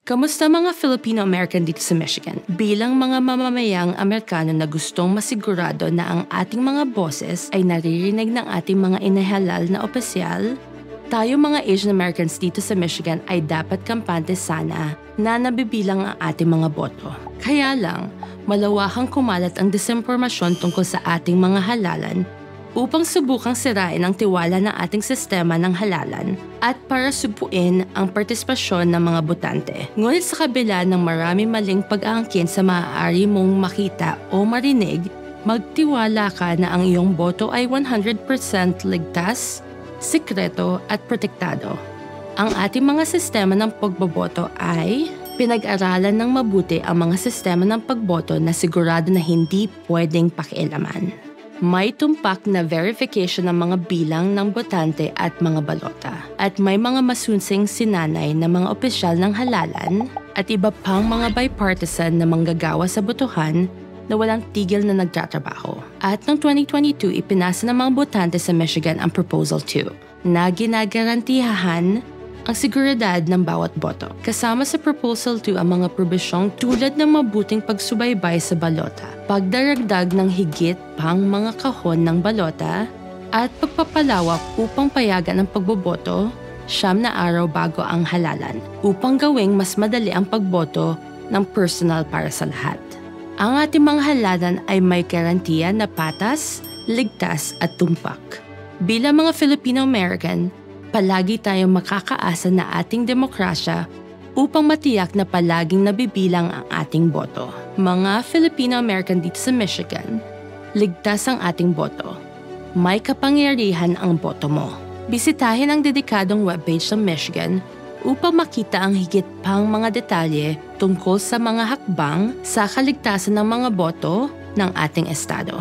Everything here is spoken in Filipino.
Kamusta mga Filipino-American dito sa Michigan? Bilang mga mamamayang Amerikano na gustong masigurado na ang ating mga boses ay naririnig ng ating mga inahalal na opisyal, tayo mga Asian Americans dito sa Michigan ay dapat kampante sana na nabibilang ang ating mga boto. Kaya lang, malawakang kumalat ang disinformasyon tungkol sa ating mga halalan upang subukang sirain ang tiwala ng ating sistema ng halalan at para supuin ang partisipasyon ng mga botante. Ngunit sa kabila ng marami maling pag-aangkin sa maaari mong makita o marinig, magtiwala ka na ang iyong boto ay 100% ligtas, sikreto at protektado. Ang ating mga sistema ng pagboboto ay pinag-aralan ng mabuti ang mga sistema ng pagboto na sigurado na hindi pwedeng pakialaman. May tumpak na verification ng mga bilang ng botante at mga balota. At may mga masunsing sinanay na mga opisyal ng halalan at iba pang mga bipartisan na manggagawa sa botohan na walang tigil na nagtatrabaho. At noong 2022, ipinasa ng mga botante sa Michigan ang Proposal 2 na ginagarantiyahan ang seguridad ng bawat boto. Kasama sa Proposal 2 ang mga probisyong tulad ng mabuting pagsubaybay sa balota, pagdaragdag ng higit pang mga kahon ng balota, at pagpapalawak upang payagan ang pagboboto 9 na araw bago ang halalan upang gawing mas madali ang pagboto ng personal para sa lahat. Ang ating mga halalan ay may garantiya na patas, ligtas at tumpak. Bilang mga Filipino-American, palagi tayong makakaasa na ating demokrasya upang matiyak na palaging nabibilang ang ating boto. Mga Filipino-American dito sa Michigan, ligtas ang ating boto. May kapangyarihan ang boto mo. Bisitahin ang dedikadong webpage ng Michigan upang makita ang higit pang mga detalye tungkol sa mga hakbang sa kaligtasan ng mga boto ng ating estado.